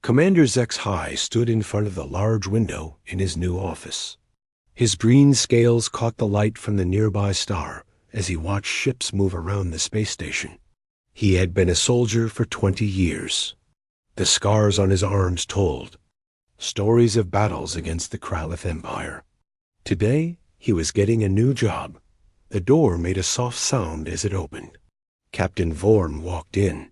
Commander HFY stood in front of the large window in his new office. His green scales caught the light from the nearby star as he watched ships move around the space station. He had been a soldier for 20 years. The scars on his arms told stories of battles against the Kralith Empire. Today, he was getting a new job. The door made a soft sound as it opened. Captain Vorn walked in.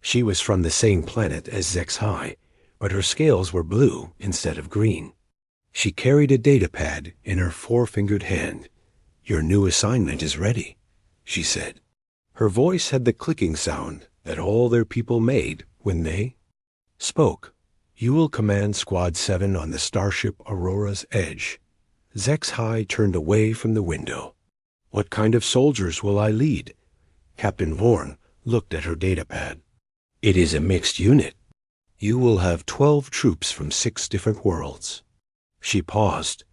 She was from the same planet as HFY, but her scales were blue instead of green. She carried a datapad in her four-fingered hand. "Your new assignment is ready," she said. Her voice had the clicking sound that all their people made when they spoke. "You will command Squad 7 on the starship Aurora's Edge." HFY turned away from the window. "What kind of soldiers will I lead?" Captain Vorn looked at her datapad. "It is a mixed unit. You will have 12 troops from 6 different worlds." She paused.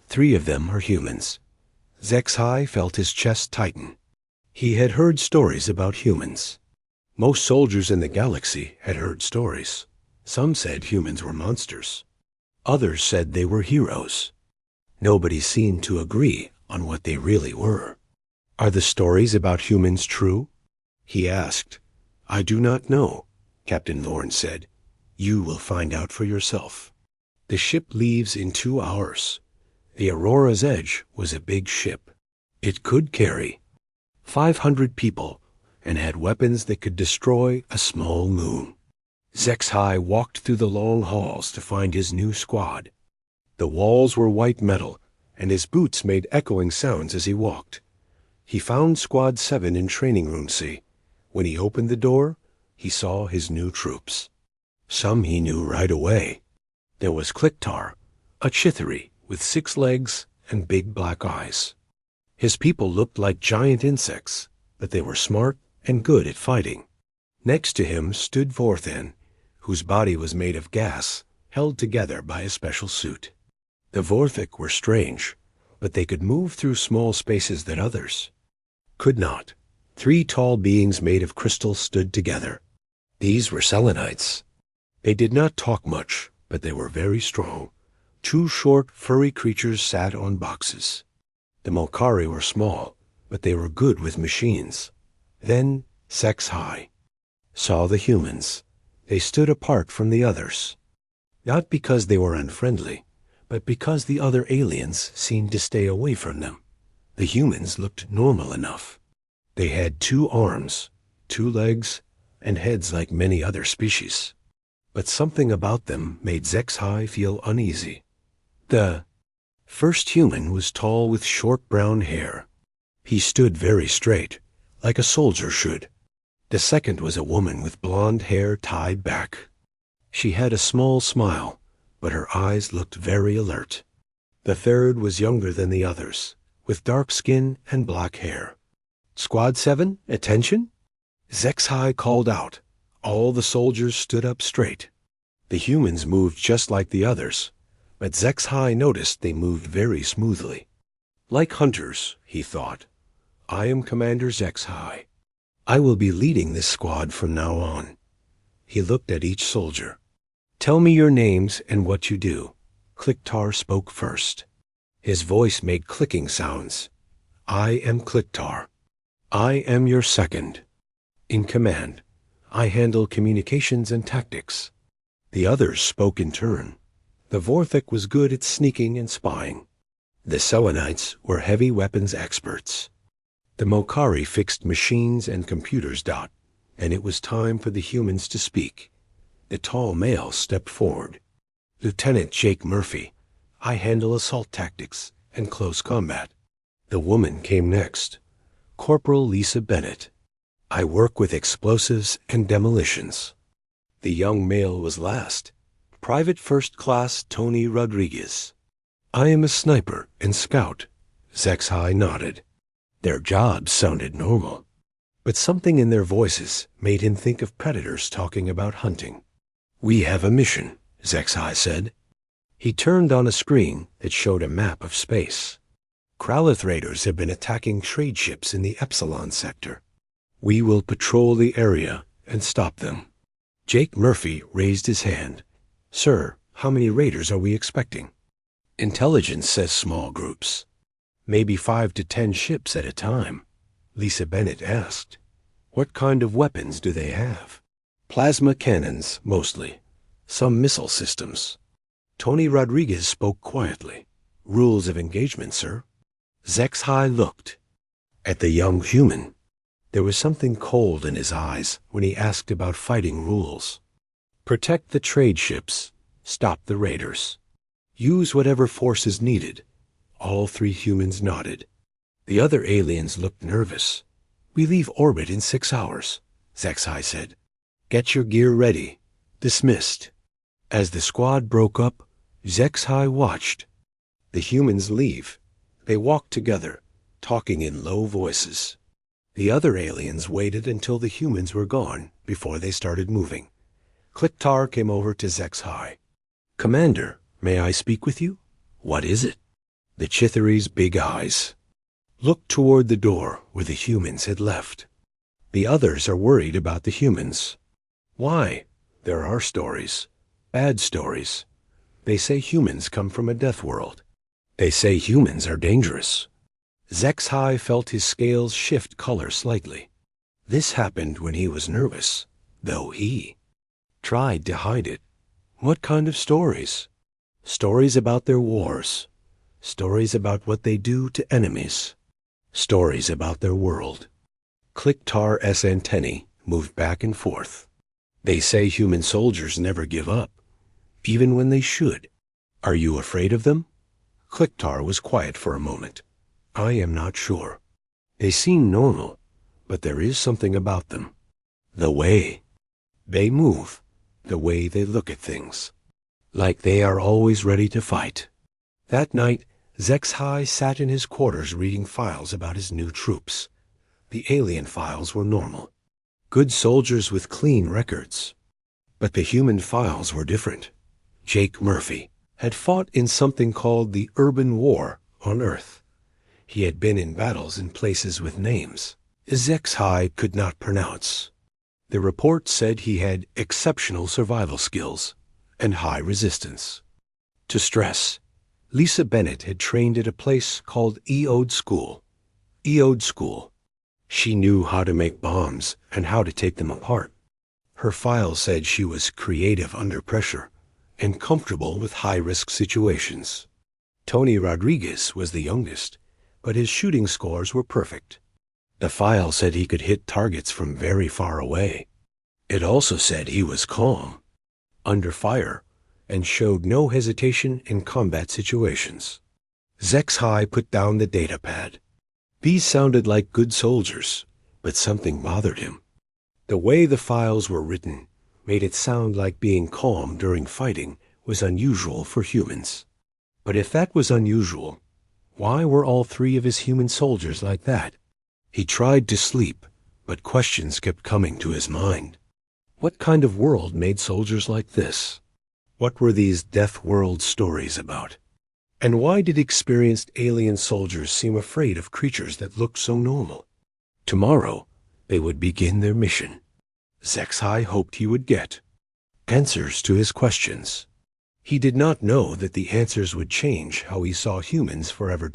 3 of them are humans. HFY felt his chest tighten. He had heard stories about humans. Most soldiers in the galaxy had heard stories. Some said humans were monsters. Others said they were heroes. Nobody seemed to agree on what they really were. "Are the stories about humans true?" he asked. "I do not know," Captain Vorn said. "You will find out for yourself." The ship leaves in 2 hours. The Aurora's Edge was a big ship. It could carry 500 people and had weapons that could destroy a small moon. HFY walked through the long halls to find his new squad. The walls were white metal, and his boots made echoing sounds as he walked. He found Squad 7 in Training Room C. When he opened the door, he saw his new troops. Some he knew right away. There was Kliktar, a Chithari with 6 legs and big black eyes. His people looked like giant insects, but they were smart and good at fighting. Next to him stood Vorthan, whose body was made of gas, held together by a special suit. The Vorthik were strange, but they could move through small spaces that others could not. 3 tall beings made of crystal stood together. These were Selenites. They did not talk much, but they were very strong. 2 short, furry creatures sat on boxes. The Molkari were small, but they were good with machines. Then HFY saw the humans. They stood apart from the others. Not because they were unfriendly, but because the other aliens seemed to stay away from them. The humans looked normal enough. They had 2 arms, 2 legs, and heads like many other species. But something about them made HFY feel uneasy. The first human was tall with short brown hair. He stood very straight, like a soldier should. The second was a woman with blonde hair tied back. She had a small smile, but her eyes looked very alert. The third was younger than the others, with dark skin and black hair. "Squad 7, attention!" HFY called out. All the soldiers stood up straight. The humans moved just like the others, but HFY noticed they moved very smoothly. Like hunters, he thought. "I am Commander HFY. I will be leading this squad from now on." He looked at each soldier. "Tell me your names and what you do." Kliktar spoke first. His voice made clicking sounds. "I am Kliktar. I am your second in command. I handle communications and tactics." The others spoke in turn. The Vorthik was good at sneaking and spying. The Selenites were heavy weapons experts. The Molkari fixed machines and computers. And it was time for the humans to speak. The tall male stepped forward. "Lieutenant Jake Murphy. I handle assault tactics and close combat." The woman came next. "Corporal Lisa Bennett. I work with explosives and demolitions." The young male was last. "Private First Class Tony Rodriguez. I am a sniper and scout." HFY nodded. Their jobs sounded normal, but something in their voices made him think of predators talking about hunting. "We have a mission," HFY said. He turned on a screen that showed a map of space. "Kralith raiders have been attacking trade ships in the Epsilon sector. We will patrol the area and stop them." Jake Murphy raised his hand. Sir, how many raiders are we expecting? Intelligence says small groups. Maybe 5 to 10 ships at a time. Lisa Bennett asked. What kind of weapons do they have? Plasma cannons, mostly. Some missile systems. Tony Rodriguez spoke quietly. Rules of engagement, sir. Zexhai looked at the young human. There was something cold in his eyes when he asked about fighting rules. Protect the trade ships. Stop the raiders. Use whatever force is needed. All 3 humans nodded. The other aliens looked nervous. We leave orbit in 6 hours, Zexhai said. Get your gear ready. Dismissed. As the squad broke up, Zexhai watched. The humans leave. They walked together, talking in low voices. The other aliens waited until the humans were gone before they started moving. Kliktar came over to Zexhai. Commander, may I speak with you? What is it? The Chitheri's big eyes looked toward the door where the humans had left. The others are worried about the humans. Why? There are stories. Bad stories. They say humans come from a death world. They say humans are dangerous. Zexhai felt his scales shift color slightly. This happened when he was nervous, though he tried to hide it. What kind of stories? Stories about their wars. Stories about what they do to enemies. Stories about their world. Kliktar's antennae moved back and forth. They say human soldiers never give up, even when they should. Are you afraid of them? Kliktar was quiet for a moment. I am not sure. They seem normal, but there is something about them. The way they move, the way they look at things. Like they are always ready to fight. That night, Zexhai sat in his quarters reading files about his new troops. The alien files were normal. Good soldiers with clean records. But the human files were different. Jake Murphy had fought in something called the Urban War on Earth. He had been in battles in places with names Zexhai could not pronounce. The report said he had exceptional survival skills and high resistance to stress. Lisa Bennett had trained at a place called Eode School. Eode School. She knew how to make bombs and how to take them apart. Her file said she was creative under pressure and comfortable with high-risk situations. Tony Rodriguez was the youngest, but his shooting scores were perfect. The file said he could hit targets from very far away. It also said he was calm, under fire, and showed no hesitation in combat situations. Zexhai put down the data pad. These sounded like good soldiers, but something bothered him. The way the files were written made it sound like being calm during fighting was unusual for humans. But if that was unusual, why were all 3 of his human soldiers like that? He tried to sleep, but questions kept coming to his mind. What kind of world made soldiers like this? What were these death world stories about? And why did experienced alien soldiers seem afraid of creatures that looked so normal? Tomorrow, they would begin their mission. Zexhai hoped he would get answers to his questions. He did not know that the answers would change how he saw humans forever.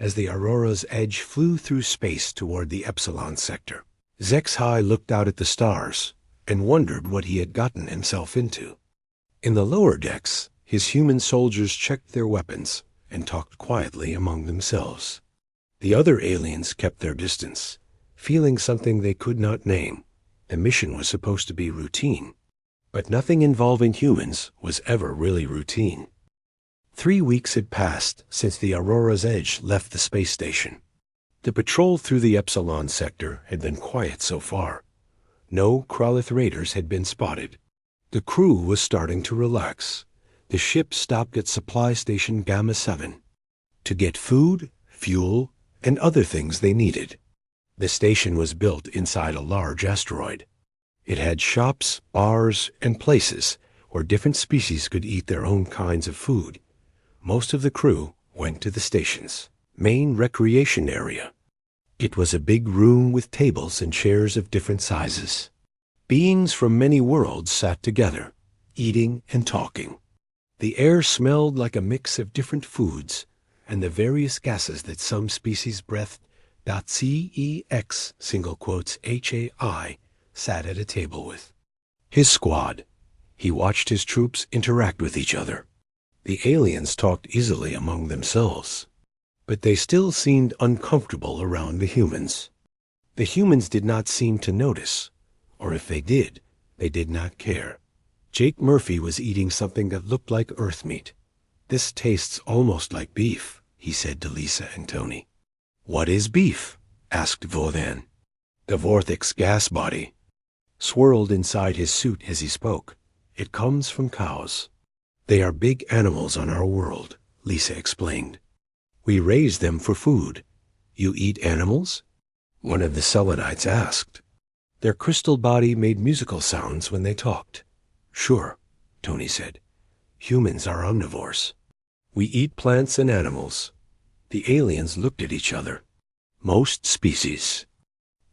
As the Aurora's edge flew through space toward the Epsilon sector, Zexhai looked out at the stars and wondered what he had gotten himself into. In the lower decks, his human soldiers checked their weapons and talked quietly among themselves. The other aliens kept their distance, feeling something they could not name. The mission was supposed to be routine, but nothing involving humans was ever really routine. 3 weeks had passed since the Aurora's Edge left the space station. The patrol through the Epsilon sector had been quiet so far. No Kralith raiders had been spotted. The crew was starting to relax. The ship stopped at Supply Station Gamma 7 to get food, fuel, and other things they needed. The station was built inside a large asteroid. It had shops, bars, and places where different species could eat their own kinds of food. Most of the crew went to the station's main recreation area. It was a big room with tables and chairs of different sizes. Beings from many worlds sat together, eating and talking. The air smelled like a mix of different foods and the various gases that some species breathed. CEX HAI sat at a table with. His squad. He watched his troops interact with each other. The aliens talked easily among themselves, but they still seemed uncomfortable around the humans. The humans did not seem to notice, or if they did not care. Jake Murphy was eating something that looked like earth meat. "This tastes almost like beef," he said to Lisa and Tony. "What is beef?" asked Vorthan. The Vorthic's gas body swirled inside his suit as he spoke. "It comes from cows. They are big animals on our world," Lisa explained. "We raise them for food." "You eat animals?" one of the Selenites asked. Their crystal body made musical sounds when they talked. "Sure," Tony said. "Humans are omnivores. We eat plants and animals." The aliens looked at each other. Most species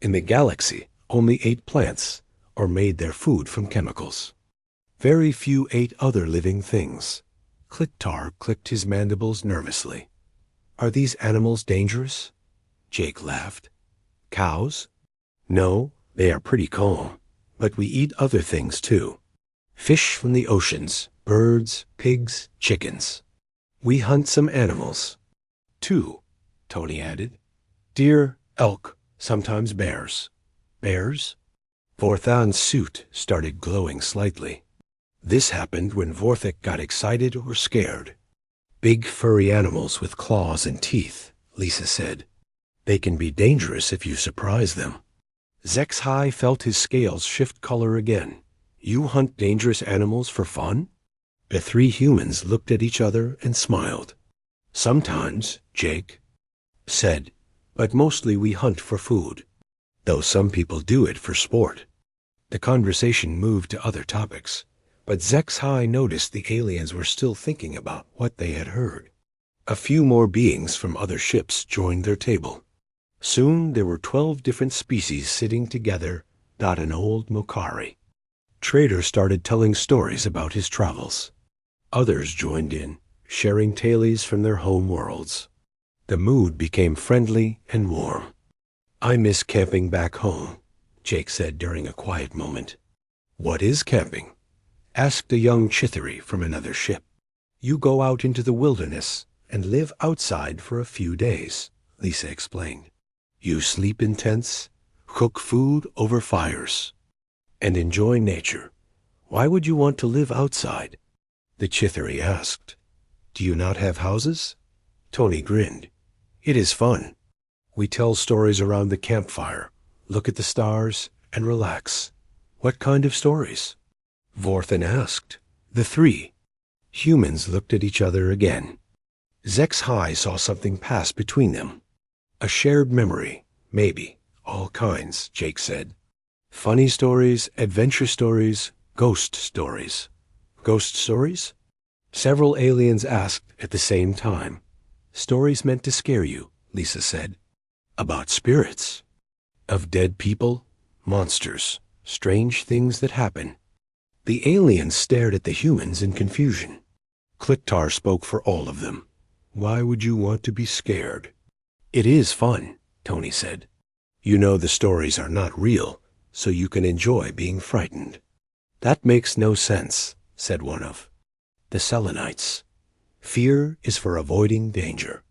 in the galaxy only ate plants or made their food from chemicals. Very few ate other living things. Kliktar clicked his mandibles nervously. "Are these animals dangerous?" Jake laughed. "Cows? No, they are pretty calm. But we eat other things too. Fish from the oceans, birds, pigs, chickens. We hunt some animals too," Tony added. "Deer, elk, sometimes bears." "Bears?" Vorthan's suit started glowing slightly. This happened when Vorthik got excited or scared. "Big furry animals with claws and teeth," Lisa said. "They can be dangerous if you surprise them." Zexhai felt his scales shift color again. "You hunt dangerous animals for fun?" The three humans looked at each other and smiled. "Sometimes," Jake said, "but mostly we hunt for food, though some people do it for sport." The conversation moved to other topics, but Zexhai noticed the aliens were still thinking about what they had heard. A few more beings from other ships joined their table. Soon there were 12 different species sitting together. An old Mokari trader started telling stories about his travels. Others joined in, sharing tales from their home worlds. The mood became friendly and warm. "I miss camping back home," Jake said during a quiet moment. "What is camping?" asked a young Chithari from another ship. "You go out into the wilderness and live outside for a few days," Lisa explained. "You sleep in tents, cook food over fires, and enjoy nature. Why would you want to live outside?" The Chithari asked. "Do you not have houses?" Tony grinned. "It is fun. We tell stories around the campfire, look at the stars, and relax." "What kind of stories?" Vorthan asked. The three humans looked at each other again. Zexhai saw something pass between them. A shared memory, maybe. "All kinds," Jake said. "Funny stories, adventure stories, ghost stories." "Ghost stories?" several aliens asked at the same time. "Stories meant to scare you," Lisa said. "About spirits, of dead people, monsters, strange things that happen." The aliens stared at the humans in confusion. Kliktar spoke for all of them. "Why would you want to be scared?" "It is fun," Tony said. "You know the stories are not real, so you can enjoy being frightened." "That makes no sense," said one of the Selenites. "Fear is for avoiding danger."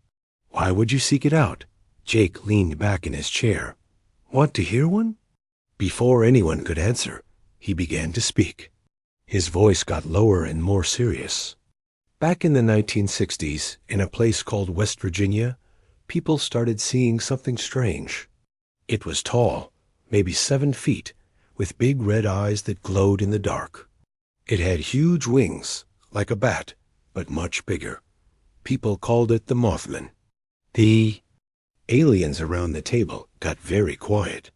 "Why would you seek it out?" Jake leaned back in his chair. "Want to hear one?" Before anyone could answer, he began to speak. His voice got lower and more serious. "Back in the 1960s, in a place called West Virginia, people started seeing something strange. It was tall, maybe 7 feet, with big red eyes that glowed in the dark. It had huge wings, like a bat, but much bigger. People called it the Mothman." The aliens around the table got very quiet.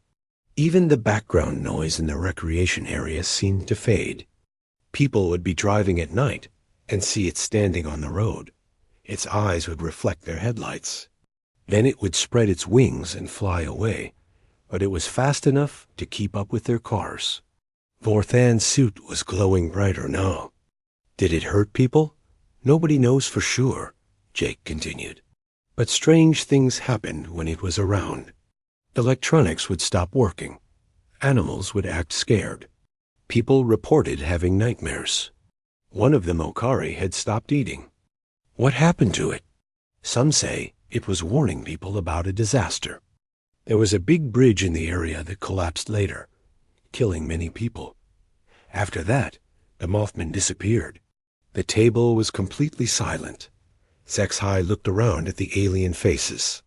Even the background noise in the recreation area seemed to fade. People would be driving at night and see it standing on the road. Its eyes would reflect their headlights. Then it would spread its wings and fly away, but it was fast enough to keep up with their cars. Vorthan's suit was glowing brighter now. Did it hurt people? Nobody knows for sure, Jake continued. But strange things happened when it was around. Electronics would stop working. Animals would act scared. People reported having nightmares. One of the Mokari had stopped eating. What happened to it? Some say it was warning people about a disaster. There was a big bridge in the area that collapsed later, killing many people. After that, the Mothman disappeared. The table was completely silent. Zexhai looked around at the alien faces.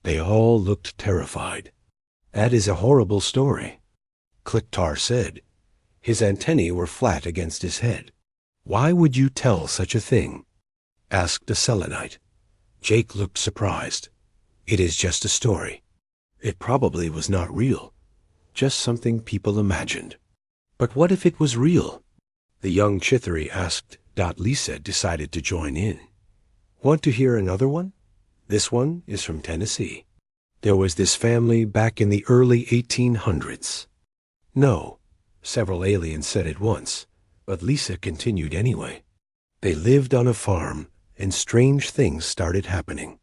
They all looked terrified. That is a horrible story, Kliktar said. His antennae were flat against his head. Why would you tell such a thing? Asked a Selenite. Jake looked surprised. It is just a story. It probably was not real, just something people imagined. But what if it was real? The young Chithari asked. Lisa decided to join in. Want to hear another one? This one is from Tennessee. There was this family back in the early 1800s. No, several aliens said at once, but Lisa continued anyway. They lived on a farm, and strange things started happening.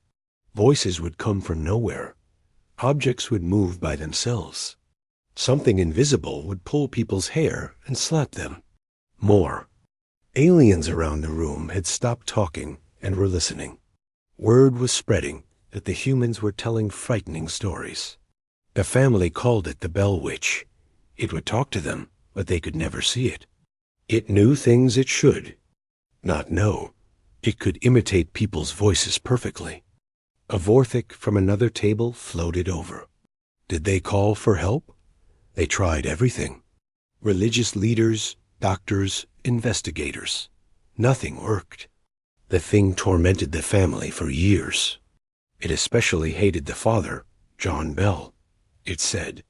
Voices would come from nowhere. Objects would move by themselves. Something invisible would pull people's hair and slap them. More. Aliens around the room had stopped talking and were listening. Word was spreading that the humans were telling frightening stories. The family called it the Bell Witch. It would talk to them, but they could never see it. It knew things it should not know. It could imitate people's voices perfectly. A Vorthik from another table floated over. Did they call for help? They tried everything. Religious leaders, doctors, investigators. Nothing worked. The thing tormented the family for years. It especially hated the father, John Bell. It said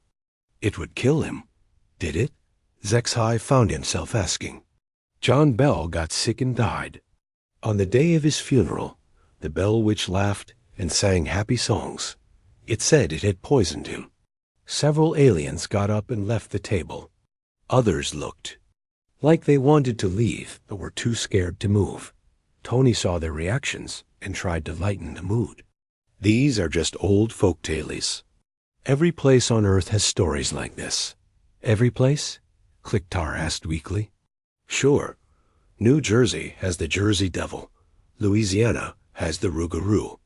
it would kill him. Did it? Zexhai found himself asking. John Bell got sick and died. On the day of his funeral, the Bell Witch laughed and sang happy songs. It said it had poisoned him. Several aliens got up and left the table. Others looked like they wanted to leave but were too scared to move. Tony saw their reactions and tried to lighten the mood. These are just old folk tales. Every place on Earth has stories like this. Every place? Kliktar asked weakly. Sure. New Jersey has the Jersey Devil. Louisiana has the Rougarou.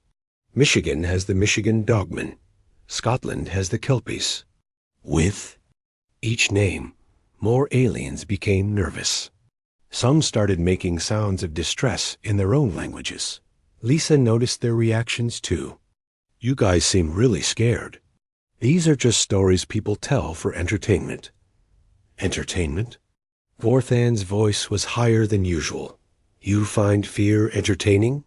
Michigan has the Michigan Dogman. Scotland has the Kelpies. With each name, more aliens became nervous. Some started making sounds of distress in their own languages. Lisa noticed their reactions too. You guys seem really scared. These are just stories people tell for entertainment. Entertainment? Vorthan's voice was higher than usual. You find fear entertaining?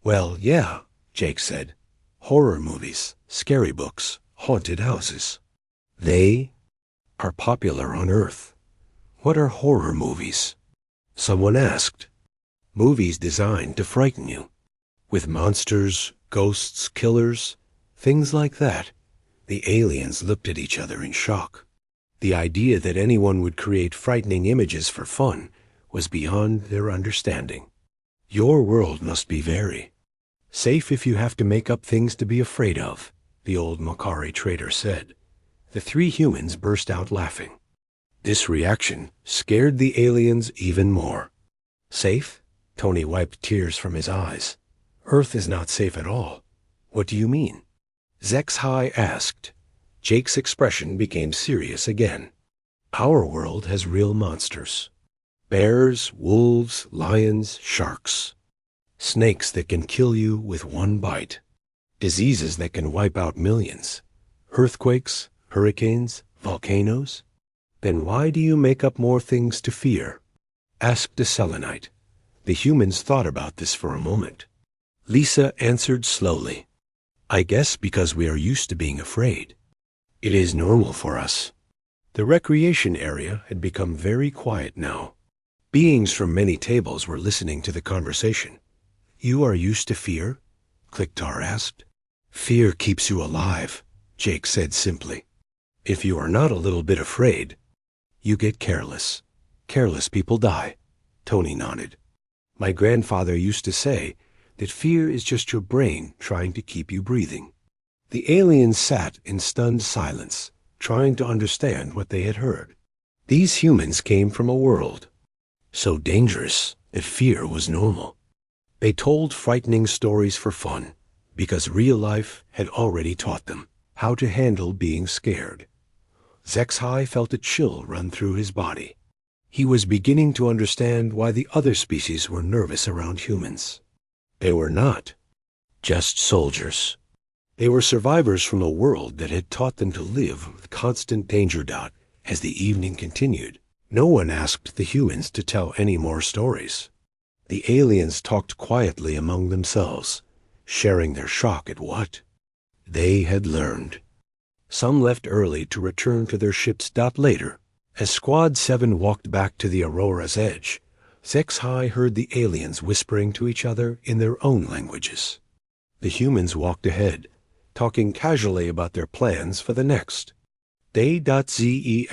Well, yeah, Jake said. Horror movies, scary books, haunted houses. They are popular on Earth. What are horror movies? Someone asked. Movies designed to frighten you. With monsters, ghosts, killers, things like that. The aliens looked at each other in shock. The idea that anyone would create frightening images for fun was beyond their understanding. Your world must be very safe if you have to make up things to be afraid of, the old Makari trader said. The three humans burst out laughing. This reaction scared the aliens even more. Safe? Tony wiped tears from his eyes. Earth is not safe at all. What do you mean? Zexhai asked. Jake's expression became serious again. Our world has real monsters. Bears, wolves, lions, sharks. Snakes that can kill you with one bite. Diseases that can wipe out millions. Earthquakes, hurricanes, volcanoes. Then why do you make up more things to fear? Asked a Selenite. The humans thought about this for a moment. Lisa answered slowly. I guess because we are used to being afraid. It is normal for us. The recreation area had become very quiet now. Beings from many tables were listening to the conversation. You are used to fear? Kliktar asked. Fear keeps you alive, Jake said simply. If you are not a little bit afraid, You get careless. Careless people die. Tony nodded. My grandfather used to say that fear is just your brain trying to keep you breathing. The aliens sat in stunned silence, trying to understand what they had heard. These humans came from a world so dangerous that fear was normal. They told frightening stories for fun, because real life had already taught them how to handle being scared. Zexhai felt a chill run through his body. He was beginning to understand why the other species were nervous around humans. They were not just soldiers. They were survivors from a world that had taught them to live with constant danger. As the evening continued, no one asked the humans to tell any more stories. The aliens talked quietly among themselves, sharing their shock at what they had learned. Some left early to return to their ships. Later, as Squad 7 walked back to the Aurora's edge, Zexhai heard the aliens whispering to each other in their own languages. The humans walked ahead, talking casually about their plans for the next day.zex:"HA."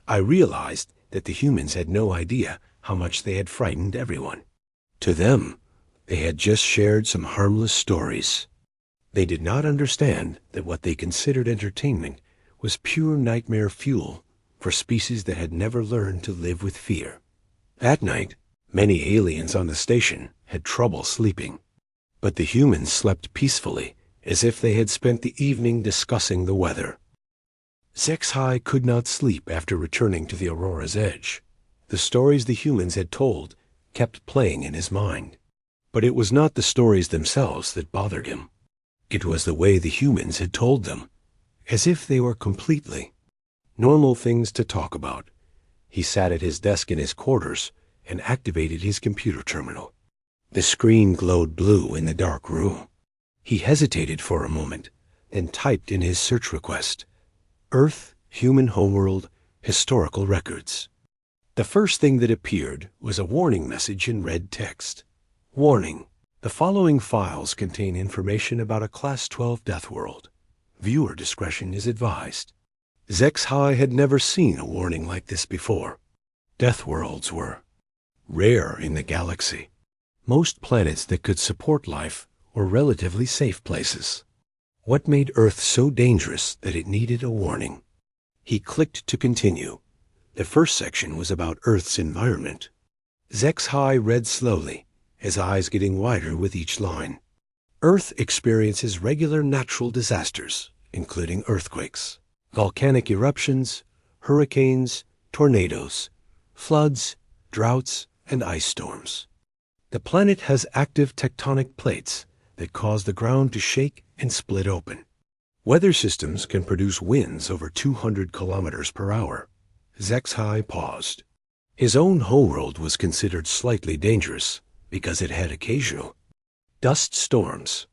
I realized that the humans had no idea how much they had frightened everyone. To them, they had just shared some harmless stories. They did not understand that what they considered entertainment was pure nightmare fuel for species that had never learned to live with fear. That night, many aliens on the station had trouble sleeping, but the humans slept peacefully, as if they had spent the evening discussing the weather. Zexhai could not sleep after returning to the Aurora's edge. The stories the humans had told kept playing in his mind. But it was not the stories themselves that bothered him. It was the way the humans had told them, as if they were completely normal things to talk about. He sat at his desk in his quarters and activated his computer terminal. The screen glowed blue in the dark room. He hesitated for a moment, then typed in his search request, Earth, Human Homeworld, Historical Records. The first thing that appeared was a warning message in red text. Warning: the following files contain information about a Class 12 death world. Viewer discretion is advised. Zexhai had never seen a warning like this before. Death worlds were rare in the galaxy. Most planets that could support life were relatively safe places. What made Earth so dangerous that it needed a warning? He clicked to continue. The first section was about Earth's environment. Zexhai read slowly, his eyes getting wider with each line. Earth experiences regular natural disasters, including earthquakes, volcanic eruptions, hurricanes, tornadoes, floods, droughts, and ice storms. The planet has active tectonic plates that cause the ground to shake and split open. Weather systems can produce winds over 200 kilometers per hour. Zexhai paused. His own homeworld was considered slightly dangerous because it had occasional dust storms,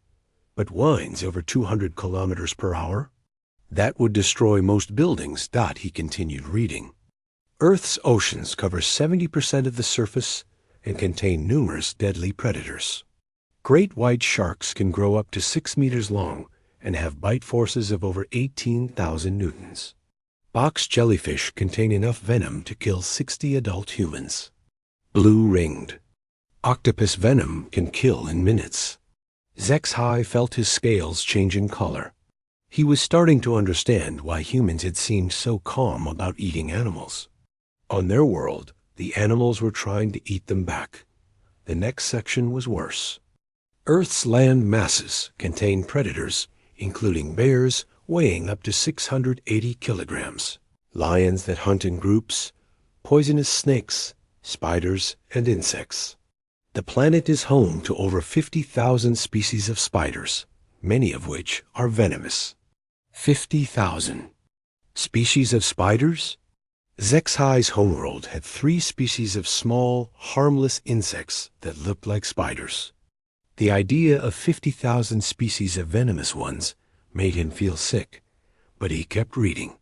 but winds over 200 kilometers per hour? That would destroy most buildings. He continued reading. Earth's oceans cover 70% of the surface and contain numerous deadly predators. Great white sharks can grow up to 6 meters long and have bite forces of over 18,000 newtons. Box jellyfish contain enough venom to kill 60 adult humans. Blue-ringed octopus venom can kill in minutes. Zexhai felt his scales changing color. He was starting to understand why humans had seemed so calm about eating animals. On their world, the animals were trying to eat them back. The next section was worse. Earth's land masses contain predators, including bears weighing up to 680 kilograms, lions that hunt in groups, poisonous snakes, spiders, and insects. The planet is home to over 50,000 species of spiders, many of which are venomous. 50,000 species of spiders? Zexhai's homeworld had 3 species of small, harmless insects that looked like spiders. The idea of 50,000 species of venomous ones made him feel sick, but he kept reading.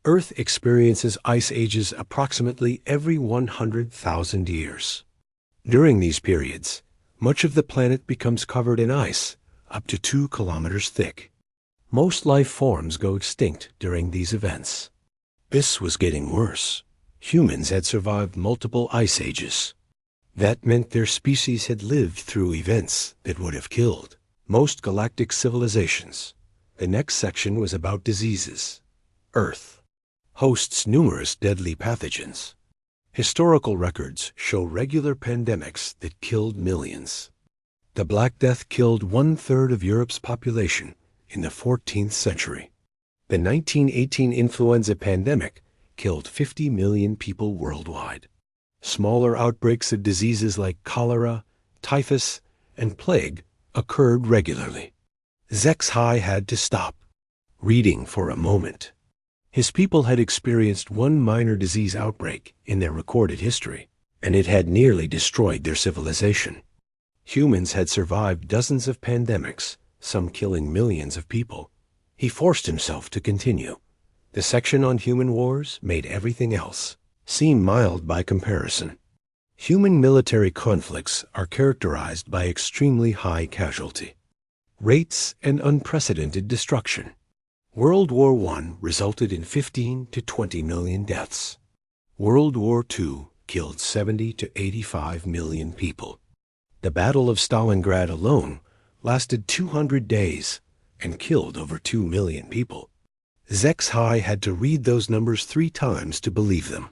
Earth experiences ice ages approximately every 100,000 years. During these periods, much of the planet becomes covered in ice, up to 2 kilometers thick. Most life forms go extinct during these events. This was getting worse. Humans had survived multiple ice ages. That meant their species had lived through events that would have killed most galactic civilizations. The next section was about diseases. Earth hosts numerous deadly pathogens. Historical records show regular pandemics that killed millions. The Black Death killed 1/3 of Europe's population in the 14th century. The 1918 influenza pandemic killed 50 million people worldwide. Smaller outbreaks of diseases like cholera, typhus, and plague occurred regularly. HFY had to stop reading for a moment. His people had experienced one minor disease outbreak in their recorded history, and it had nearly destroyed their civilization. Humans had survived dozens of pandemics, some killing millions of people. He forced himself to continue. The section on human wars made everything else seem mild by comparison. Human military conflicts are characterized by extremely high casualty rates and unprecedented destruction. World War I resulted in 15 to 20 million deaths. World War II killed 70 to 85 million people. The Battle of Stalingrad alone lasted 200 days and killed over 2 million people. HFY had to read those numbers 3 times to believe them.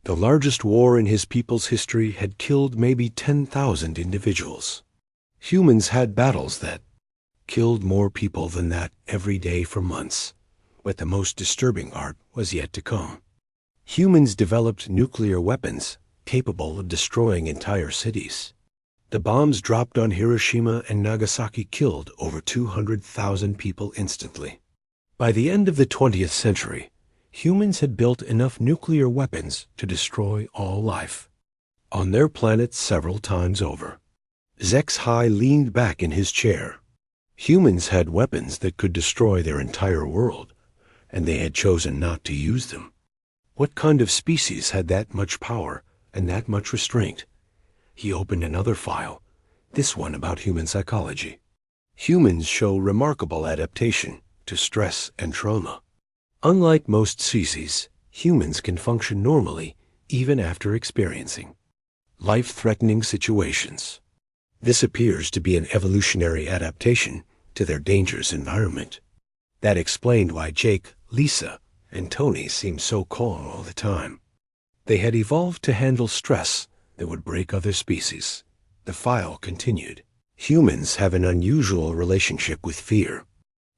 The largest war in his people's history had killed maybe 10,000 individuals. Humans had battles that killed more people than that every day for months, but the most disturbing part was yet to come. Humans developed nuclear weapons capable of destroying entire cities. The bombs dropped on Hiroshima and Nagasaki killed over 200,000 people instantly. By the end of the 20th century, humans had built enough nuclear weapons to destroy all life on their planet several times over. HFY leaned back in his chair. Humans had weapons that could destroy their entire world, and they had chosen not to use them. What kind of species had that much power and that much restraint? He opened another file, this one about human psychology. Humans show remarkable adaptation to stress and trauma. Unlike most species, humans can function normally even after experiencing life-threatening situations. This appears to be an evolutionary adaptation to their dangerous environment. That explained why Jake, Lisa, and Tony seemed so calm all the time. They had evolved to handle stress that would break other species. The file continued. Humans have an unusual relationship with fear.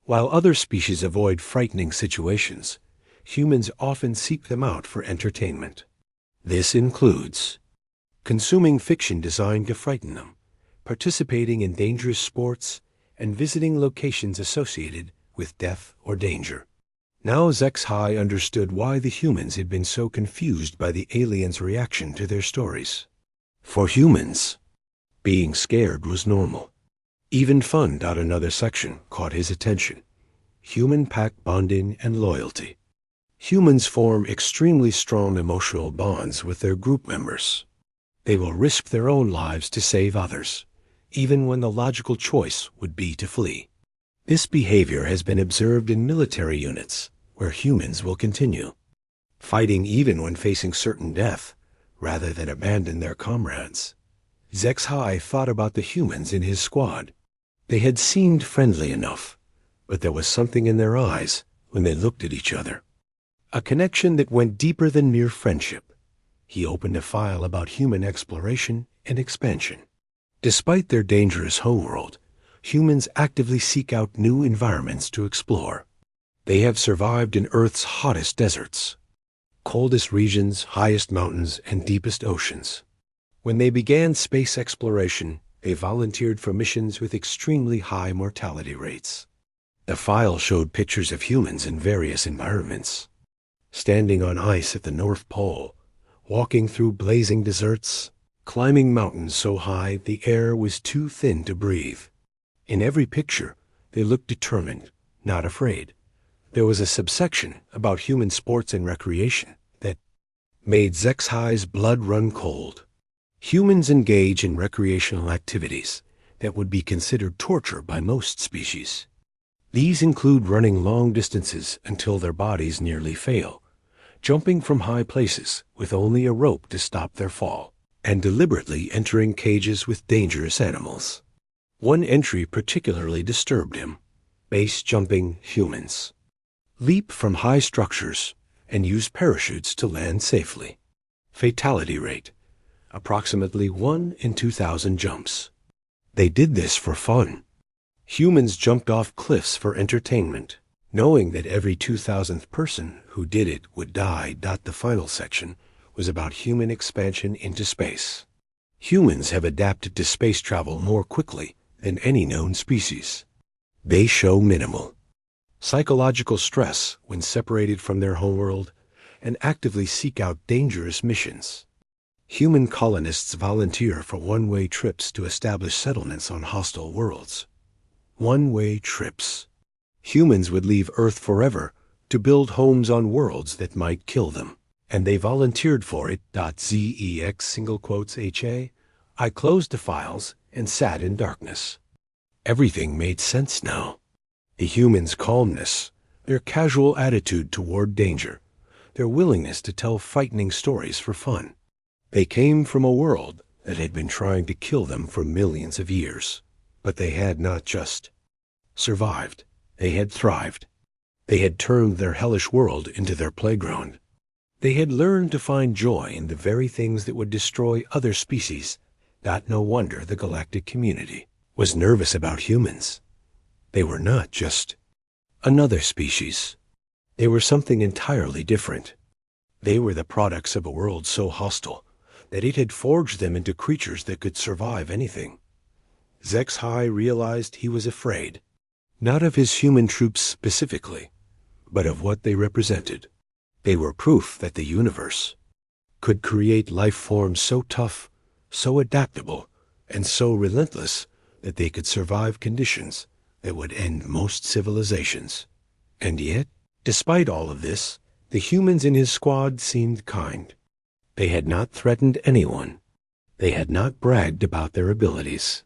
While other species avoid frightening situations, humans often seek them out for entertainment. This includes consuming fiction designed to frighten them, participating in dangerous sports, and visiting locations associated with death or danger. Now HFY understood why the humans had been so confused by the aliens' reaction to their stories. For humans, being scared was normal. Even fun. Another section caught his attention. Human pack bonding and loyalty. Humans form extremely strong emotional bonds with their group members. They will risk their own lives to save others, even when the logical choice would be to flee. This behavior has been observed in military units, where humans will continue fighting even when facing certain death, rather than abandon their comrades. HFY thought about the humans in his squad. They had seemed friendly enough, but there was something in their eyes when they looked at each other. A connection that went deeper than mere friendship. He opened a file about human exploration and expansion. Despite their dangerous homeworld, humans actively seek out new environments to explore. They have survived in Earth's hottest deserts, coldest regions, highest mountains, and deepest oceans. When they began space exploration, they volunteered for missions with extremely high mortality rates. The file showed pictures of humans in various environments, standing on ice at the North Pole, walking through blazing deserts, climbing mountains so high the air was too thin to breathe. In every picture, they looked determined, not afraid. There was a subsection about human sports and recreation that made HFY's blood run cold. Humans engage in recreational activities that would be considered torture by most species. These include running long distances until their bodies nearly fail, jumping from high places with only a rope to stop their fall, and deliberately entering cages with dangerous animals. One entry particularly disturbed him: base jumping humans. Leap from high structures and use parachutes to land safely. Fatality rate: approximately 1 in 2,000 jumps. They did this for fun. Humans jumped off cliffs for entertainment, knowing that every 2,000th person who did it would die. The final section was about human expansion into space. Humans have adapted to space travel more quickly than any known species. They show minimal psychological stress when separated from their homeworld and actively seek out dangerous missions. Human colonists volunteer for one-way trips to establish settlements on hostile worlds. One-way trips. Humans would leave Earth forever to build homes on worlds that might kill them, and they volunteered for it. ZEX single quotes HA. I closed the files and sat in darkness. Everything made sense now. The humans' calmness, their casual attitude toward danger, their willingness to tell frightening stories for fun. They came from a world that had been trying to kill them for millions of years. But they had not just survived, they had thrived. They had turned their hellish world into their playground. They had learned to find joy in the very things that would destroy other species. No wonder the galactic community was nervous about humans. They were not just another species. They were something entirely different. They were the products of a world so hostile that it had forged them into creatures that could survive anything. HFY realized he was afraid, not of his human troops specifically, but of what they represented. They were proof that the universe could create life forms so tough, so adaptable, and so relentless that they could survive conditions that would end most civilizations. And yet, despite all of this, the humans in his squad seemed kind. They had not threatened anyone. They had not bragged about their abilities.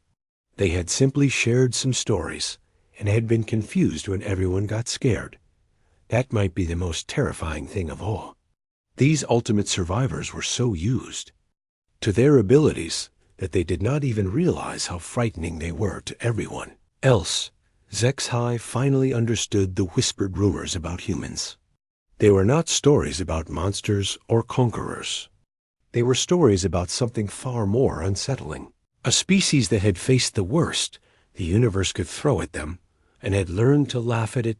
They had simply shared some stories and had been confused when everyone got scared. That might be the most terrifying thing of all. These ultimate survivors were so used to their abilities that they did not even realize how frightening they were to everyone else. HFY finally understood the whispered rumors about humans. They were not stories about monsters or conquerors. They were stories about something far more unsettling. A species that had faced the worst the universe could throw at them and had learned to laugh at it.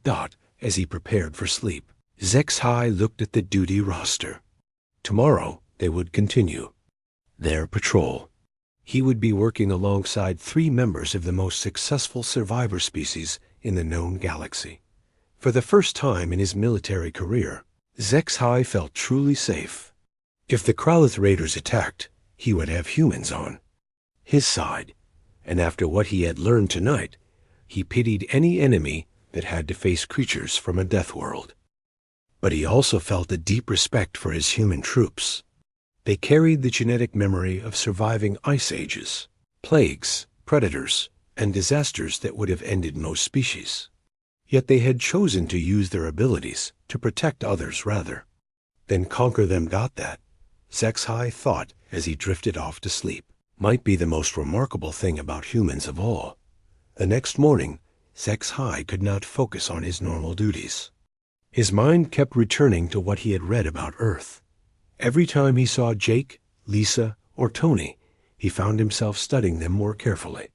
As he prepared for sleep, HFY looked at the duty roster. Tomorrow they would continue their patrol. He would be working alongside 3 members of the most successful survivor species in the known galaxy. For the first time in his military career, HFY felt truly safe. If the Kralith raiders attacked, he would have humans on his side, and after what he had learned tonight, he pitied any enemy that had to face creatures from a death world. But he also felt a deep respect for his human troops. They carried the genetic memory of surviving ice ages, plagues, predators, and disasters that would have ended most species. Yet they had chosen to use their abilities to protect others rather than conquer them. That, HFY thought as he drifted off to sleep, might be the most remarkable thing about humans of all. The next morning, HFY could not focus on his normal duties. His mind kept returning to what he had read about Earth. Every time he saw Jake, Lisa, or Tony, he found himself studying them more carefully.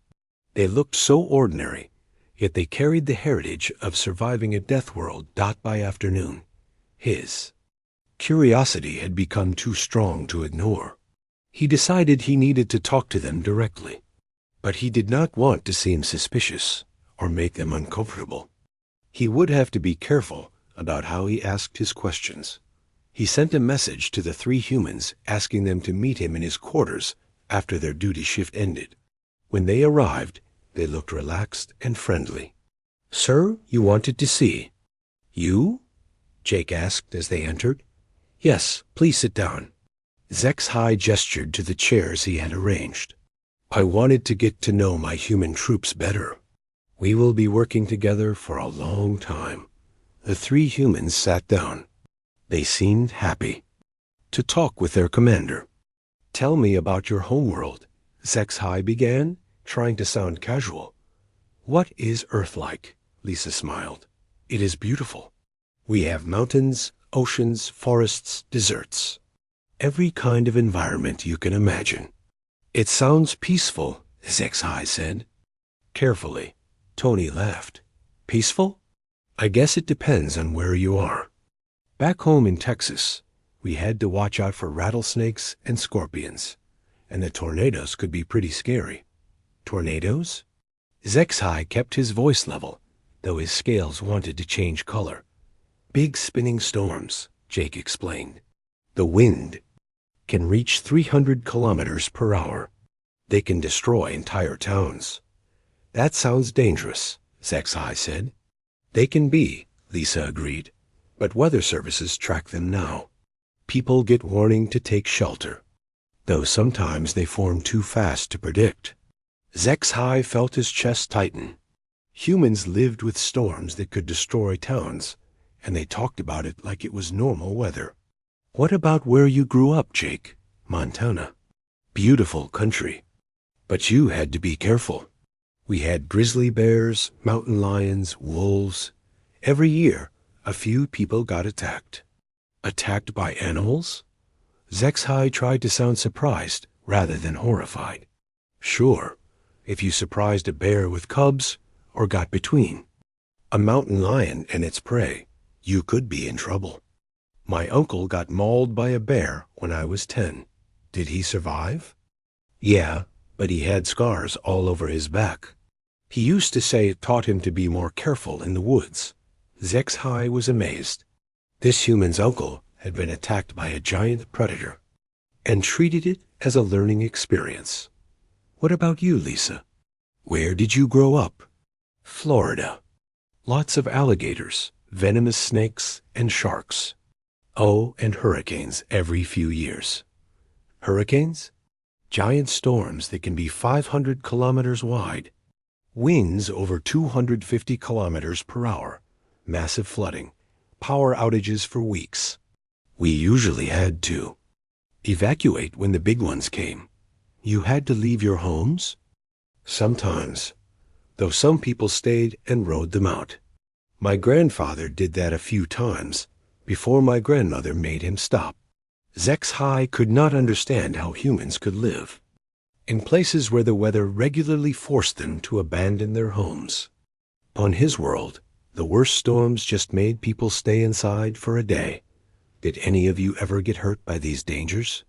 They looked so ordinary, yet they carried the heritage of surviving a death world. By afternoon, his curiosity had become too strong to ignore. He decided he needed to talk to them directly, but he did not want to seem suspicious or make them uncomfortable. He would have to be careful about how he asked his questions. He sent a message to the 3 humans asking them to meet him in his quarters after their duty shift ended. When they arrived, they looked relaxed and friendly. "Sir, you wanted to see." "You?" Jake asked as they entered. "Yes, please sit down." HFY gestured to the chairs he had arranged. "I wanted to get to know my human troops better. We will be working together for a long time." The 3 humans sat down. They seemed happy to talk with their commander. Tell me about your homeworld, Zexhai began, trying to sound casual. What is Earth like? Lisa smiled. It is beautiful. We have mountains, oceans, forests, deserts. Every kind of environment you can imagine. It sounds peaceful, Zexhai said. Carefully, Tony laughed. Peaceful? I guess it depends on where you are. Back home in Texas, we had to watch out for rattlesnakes and scorpions, and the tornadoes could be pretty scary. Tornadoes? Zexhai kept his voice level, though his scales wanted to change color. Big spinning storms, Jake explained. The wind can reach 300 kilometers per hour. They can destroy entire towns. That sounds dangerous, Zexhai said. They can be, Lisa agreed, but weather services track them now. People get warning to take shelter, though sometimes they form too fast to predict. Zexhai felt his chest tighten. Humans lived with storms that could destroy towns, and they talked about it like it was normal weather. What about where you grew up, Jake? Montana. Beautiful country. But you had to be careful. We had grizzly bears, mountain lions, wolves. Every year, a few people got attacked. Attacked by animals? Zexhai tried to sound surprised rather than horrified. Sure, if you surprised a bear with cubs or got between a mountain lion and its prey, you could be in trouble. My uncle got mauled by a bear when I was 10. Did he survive? Yeah, but he had scars all over his back. He used to say it taught him to be more careful in the woods. Zexhai was amazed. This human's uncle had been attacked by a giant predator and treated it as a learning experience. What about you, Lisa? Where did you grow up? Florida. Lots of alligators, venomous snakes, and sharks. Oh, and hurricanes every few years. Hurricanes? Giant storms that can be 500 kilometers wide. Winds over 250 kilometers per hour. Massive flooding. Power outages for weeks. We usually had to evacuate when the big ones came. You had to leave your homes? Sometimes, though some people stayed and rode them out. My grandfather did that a few times before my grandmother made him stop. Zexhai could not understand how humans could live in places where the weather regularly forced them to abandon their homes. On his world, the worst storms just made people stay inside for a day. Did any of you ever get hurt by these dangers?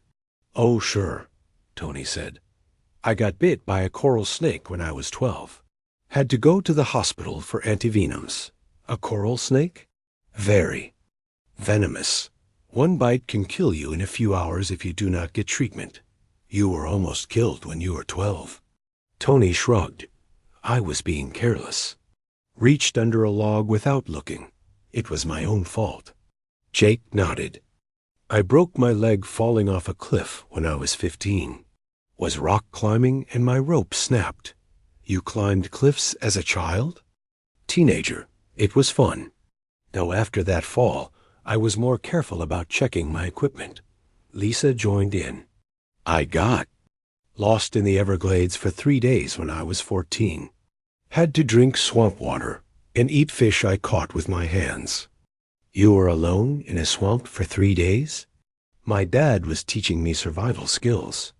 Oh, sure, Tony said. I got bit by a coral snake when I was 12. Had to go to the hospital for antivenoms. A coral snake? Very venomous. One bite can kill you in a few hours if you do not get treatment. You were almost killed when you were 12. Tony shrugged. I was being careless. Reached under a log without looking. It was my own fault. Jake nodded. I broke my leg falling off a cliff when I was 15. Was rock climbing and my rope snapped. You climbed cliffs as a child? Teenager. It was fun. Though after that fall, I was more careful about checking my equipment. Lisa joined in. I got lost in the Everglades for 3 days when I was 14. Had to drink swamp water and eat fish I caught with my hands. You were alone in a swamp for 3 days? My dad was teaching me survival skills.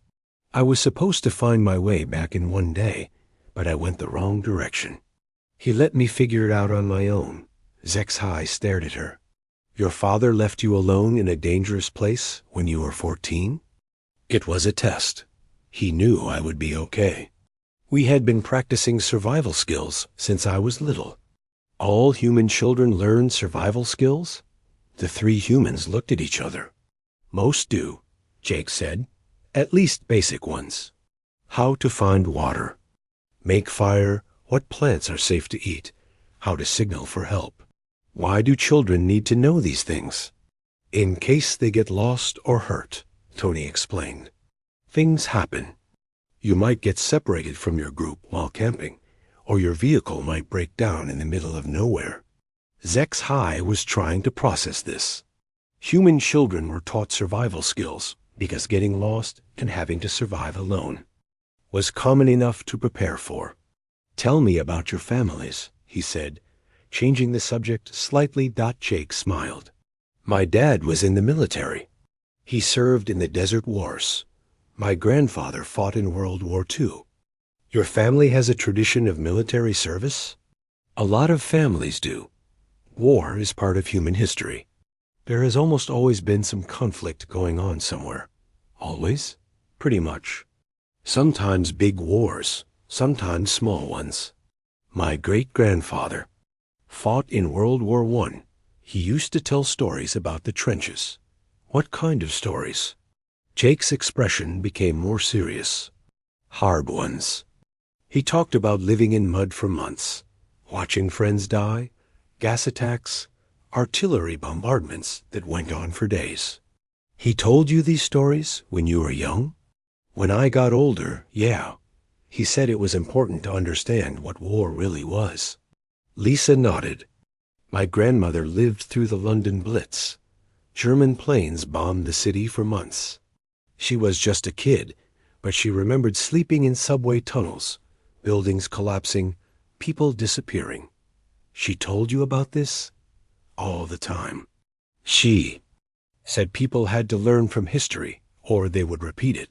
I was supposed to find my way back in 1 day, but I went the wrong direction. He let me figure it out on my own. Zexhai stared at her. Your father left you alone in a dangerous place when you were 14? It was a test. He knew I would be okay. We had been practicing survival skills since I was little. All human children learn survival skills? The 3 humans looked at each other. Most do, Jake said. At least basic ones. How to find water. Make fire. What plants are safe to eat. How to signal for help. Why do children need to know these things? In case they get lost or hurt, Tony explained. Things happen. You might get separated from your group while camping, or your vehicle might break down in the middle of nowhere. Zexhai was trying to process this. Human children were taught survival skills because getting lost and having to survive alone was common enough to prepare for. "Tell me about your families," he said, changing the subject slightly. Jake smiled. "My dad was in the military. He served in the Desert Wars. My grandfather fought in World War II. Your family has a tradition of military service?" "A lot of families do. War is part of human history. There has almost always been some conflict going on somewhere." "Always?" "Pretty much. Sometimes big wars, sometimes small ones. My great-grandfather fought in World War I. He used to tell stories about the trenches." "What kind of stories?" Jake's expression became more serious. "Hard ones. He talked about living in mud for months, watching friends die, gas attacks, artillery bombardments that went on for days." "He told you these stories when you were young?" "When I got older, yeah. He said it was important to understand what war really was." Lisa nodded. "My grandmother lived through the London Blitz. German planes bombed the city for months. She was just a kid, but she remembered sleeping in subway tunnels, buildings collapsing, people disappearing." "She told you about this?" "All the time. She said people had to learn from history or they would repeat it."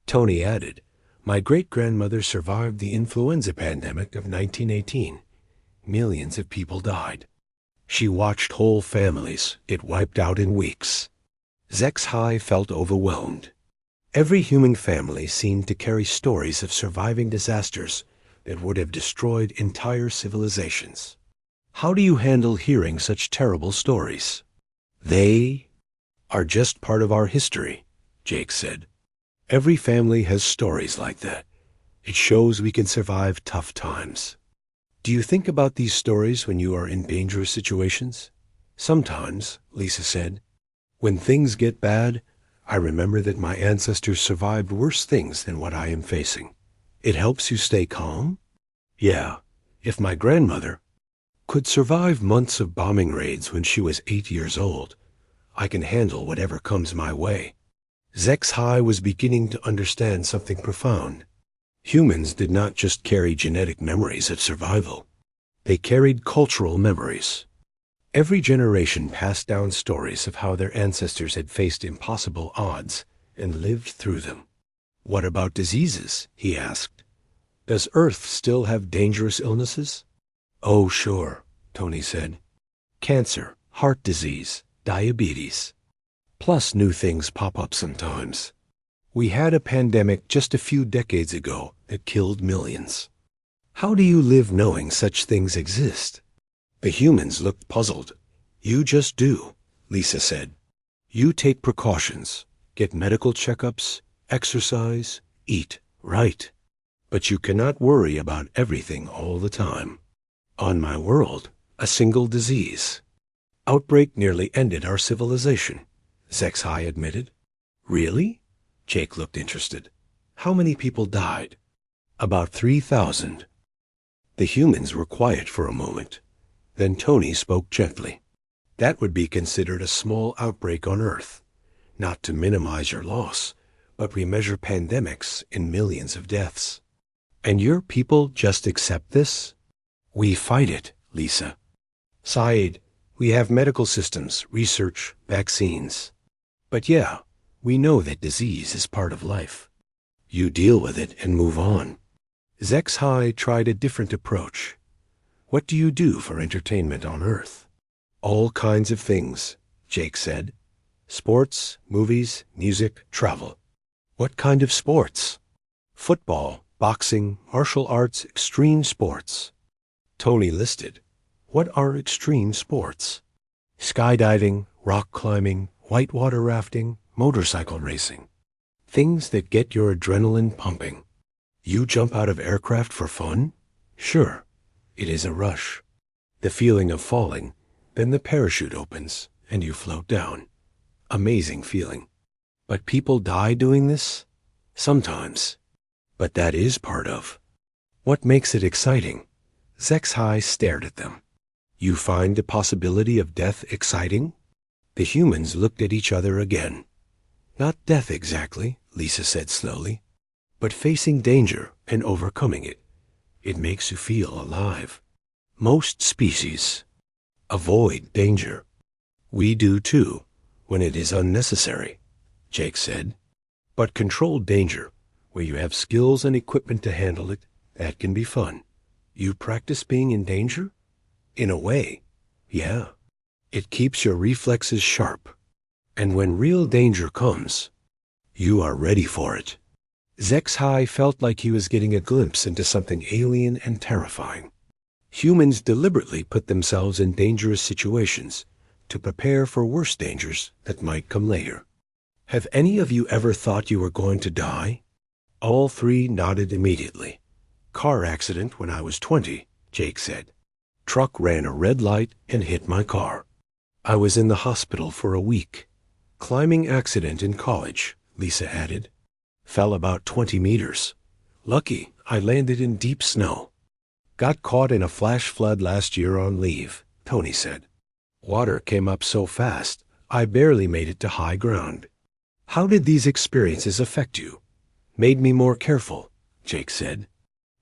Tony added, "My great-grandmother survived the influenza pandemic of 1918. Millions of people died. She watched whole families it wiped out in weeks." HFY felt overwhelmed. Every human family seemed to carry stories of surviving disasters that would have destroyed entire civilizations. "How do you handle hearing such terrible stories?" "They are just part of our history," Jake said. "Every family has stories like that. It shows we can survive tough times." "Do you think about these stories when you are in dangerous situations?" "Sometimes," Lisa said. "When things get bad, I remember that my ancestors survived worse things than what I am facing." "It helps you stay calm?" "Yeah. If my grandmother could survive months of bombing raids when she was 8 years old, I can handle whatever comes my way." HFY was beginning to understand something profound. Humans did not just carry genetic memories of survival. They carried cultural memories. Every generation passed down stories of how their ancestors had faced impossible odds and lived through them. "What about diseases?" he asked. "Does Earth still have dangerous illnesses?" "Oh, sure," Tony said. "Cancer, heart disease, diabetes. Plus new things pop up sometimes. We had a pandemic just a few decades ago that killed millions." "How do you live knowing such things exist?" The humans looked puzzled. "You just do," Lisa said. "You take precautions, get medical checkups, exercise, eat right. But you cannot worry about everything all the time." "On my world, a single disease outbreak nearly ended our civilization," HFY admitted. "Really?" Jake looked interested. "How many people died?" "About 3,000. The humans were quiet for a moment. Then Tony spoke gently. "That would be considered a small outbreak on Earth. Not to minimize your loss, but we measure pandemics in millions of deaths." "And your people just accept this?" "We fight it, Lisa. Saeed, we have medical systems, research, vaccines. But yeah, we know that disease is part of life. You deal with it and move on." HFY tried a different approach. "What do you do for entertainment on Earth?" "All kinds of things," Jake said. "Sports, movies, music, travel." "What kind of sports?" "Football, boxing, martial arts, extreme sports." Tony listed. "What are extreme sports?" "Skydiving, rock climbing, whitewater rafting, motorcycle racing. Things that get your adrenaline pumping." "You jump out of aircraft for fun?" "Sure. It is a rush. The feeling of falling, then the parachute opens and you float down. Amazing feeling." "But people die doing this?" "Sometimes. But that is part of." "What makes it exciting?" HFY stared at them. "You find the possibility of death exciting?" The humans looked at each other again. Not death exactly, Lisa said slowly, but facing danger and overcoming it. It makes you feel alive. Most species avoid danger. We do too, when it is unnecessary, Jake said. But controlled danger, where you have skills and equipment to handle it, that can be fun. You practice being in danger? In a way, yeah. It keeps your reflexes sharp. And when real danger comes, you are ready for it. Zexhai felt like he was getting a glimpse into something alien and terrifying. Humans deliberately put themselves in dangerous situations to prepare for worse dangers that might come later. Have any of you ever thought you were going to die? All three nodded immediately. Car accident when I was 20, Jake said. Truck ran a red light and hit my car. I was in the hospital for a week. Climbing accident in college, Lisa added. Fell about 20 meters. Lucky I landed in deep snow. Got caught in a flash flood last year on leave, Tony said. Water came up so fast, I barely made it to high ground. How did these experiences affect you? Made me more careful, Jake said,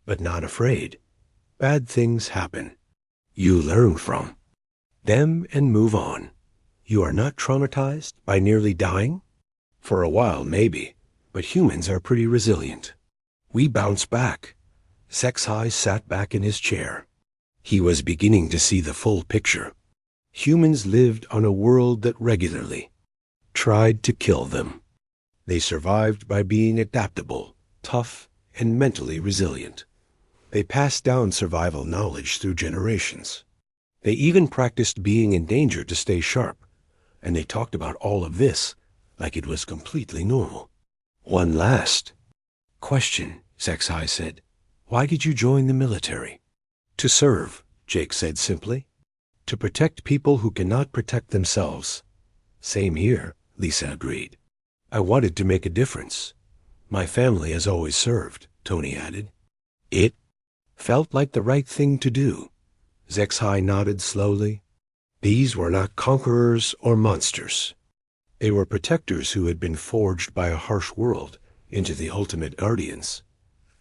but not afraid. Bad things happen. You learn from them and move on. You are not traumatized by nearly dying? For a while, maybe, but humans are pretty resilient. We bounce back. Zexhai sat back in his chair. He was beginning to see the full picture. Humans lived on a world that regularly tried to kill them. They survived by being adaptable, tough, and mentally resilient. They passed down survival knowledge through generations. They even practiced being in danger to stay sharp, and they talked about all of this like it was completely normal. One last question, Zexhai said. Why did you join the military? To serve, Jake said simply. To protect people who cannot protect themselves. Same here, Lisa agreed. I wanted to make a difference. My family has always served, Tony added. It felt like the right thing to do. Zexhai nodded slowly. These were not conquerors or monsters. They were protectors who had been forged by a harsh world into the ultimate guardians.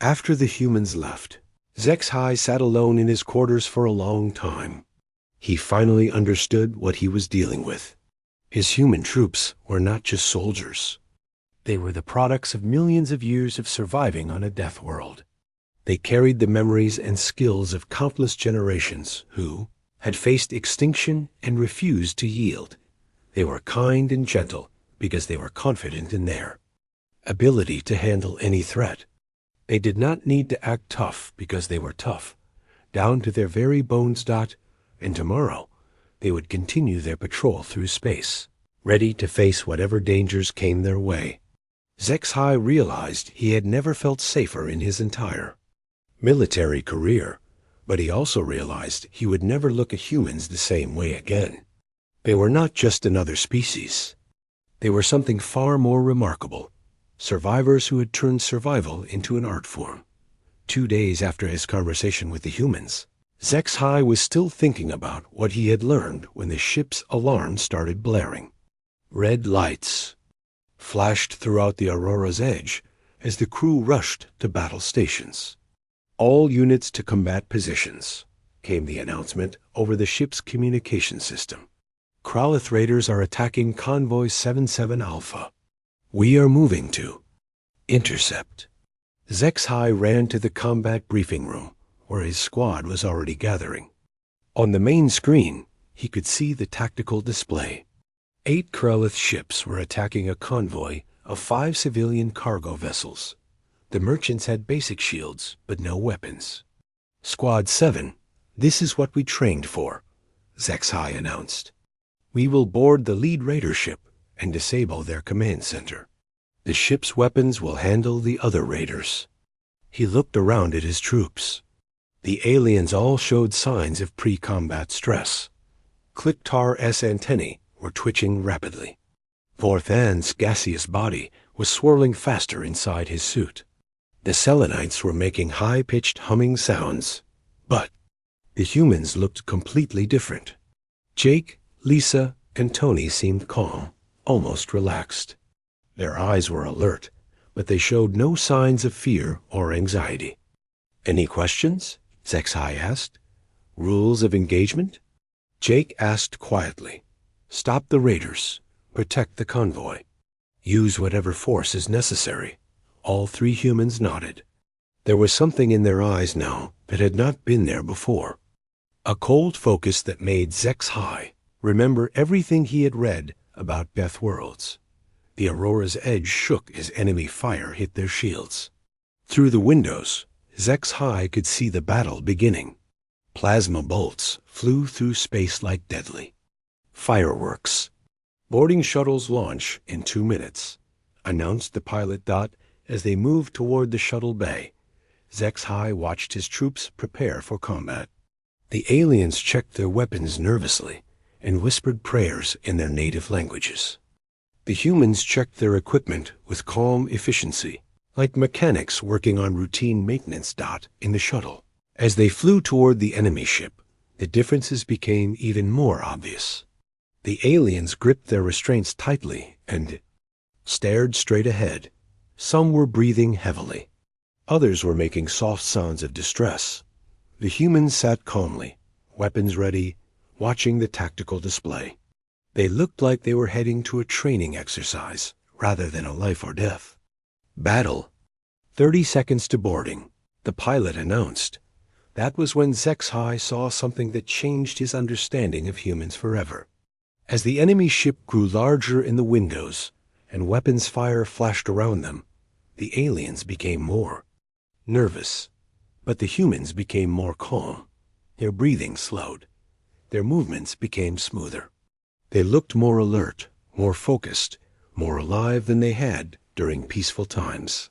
After the humans left, Zexhai sat alone in his quarters for a long time. He finally understood what he was dealing with. His human troops were not just soldiers. They were the products of millions of years of surviving on a death world. They carried the memories and skills of countless generations who had faced extinction and refused to yield. They were kind and gentle because they were confident in their ability to handle any threat. They did not need to act tough because they were tough, down to their very bones. And tomorrow, they would continue their patrol through space, ready to face whatever dangers came their way. Zexhai realized he had never felt safer in his entire military career, but he also realized he would never look at humans the same way again. They were not just another species. They were something far more remarkable. Survivors who had turned survival into an art form. 2 days after his conversation with the humans, Zexhai was still thinking about what he had learned when the ship's alarm started blaring. Red lights flashed throughout the Aurora's edge as the crew rushed to battle stations. All units to combat positions, came the announcement over the ship's communication system. Kralith raiders are attacking Convoy 77 Alpha. We are moving to intercept. Zexhai ran to the combat briefing room, where his squad was already gathering. On the main screen, he could see the tactical display. 8 Kralith ships were attacking a convoy of 5 civilian cargo vessels. The merchants had basic shields, but no weapons. Squad 7, this is what we trained for, Zexhai announced. We will board the lead raider ship and disable their command center. The ship's weapons will handle the other raiders. He looked around at his troops. The aliens all showed signs of pre-combat stress. Clicktar-S antennae were twitching rapidly. Vorthan's gaseous body was swirling faster inside his suit. The Selenites were making high-pitched humming sounds. But the humans looked completely different. Jake, Lisa, and Tony seemed calm, almost relaxed. Their eyes were alert, but they showed no signs of fear or anxiety. "Any questions?" Zexhai asked. "Rules of engagement?" Jake asked quietly. "Stop the raiders. Protect the convoy. Use whatever force is necessary." All three humans nodded. There was something in their eyes now that had not been there before. A cold focus that made Zexhai remember everything he had read about Beth Worlds. The Aurora's edge shook as enemy fire hit their shields. Through the windows, Zexhai could see the battle beginning. Plasma bolts flew through space like deadly. Fireworks. "Boarding shuttles launch in 2 minutes," announced the pilot Dot as they moved toward the shuttle bay. Zexhai watched his troops prepare for combat. The aliens checked their weapons nervously and whispered prayers in their native languages. The humans checked their equipment with calm efficiency, like mechanics working on routine maintenance. Dot in the shuttle. As they flew toward the enemy ship, the differences became even more obvious. The aliens gripped their restraints tightly and stared straight ahead. Some were breathing heavily. Others were making soft sounds of distress. The humans sat calmly, weapons ready, watching the tactical display. They looked like they were heading to a training exercise rather than a life or death. "Battle. 30 seconds to boarding," the pilot announced. That was when Zexhai saw something that changed his understanding of humans forever. As the enemy ship grew larger in the windows and weapons fire flashed around them, the aliens became more nervous, but the humans became more calm. Their breathing slowed. Their movements became smoother. They looked more alert, more focused, more alive than they had during peaceful times.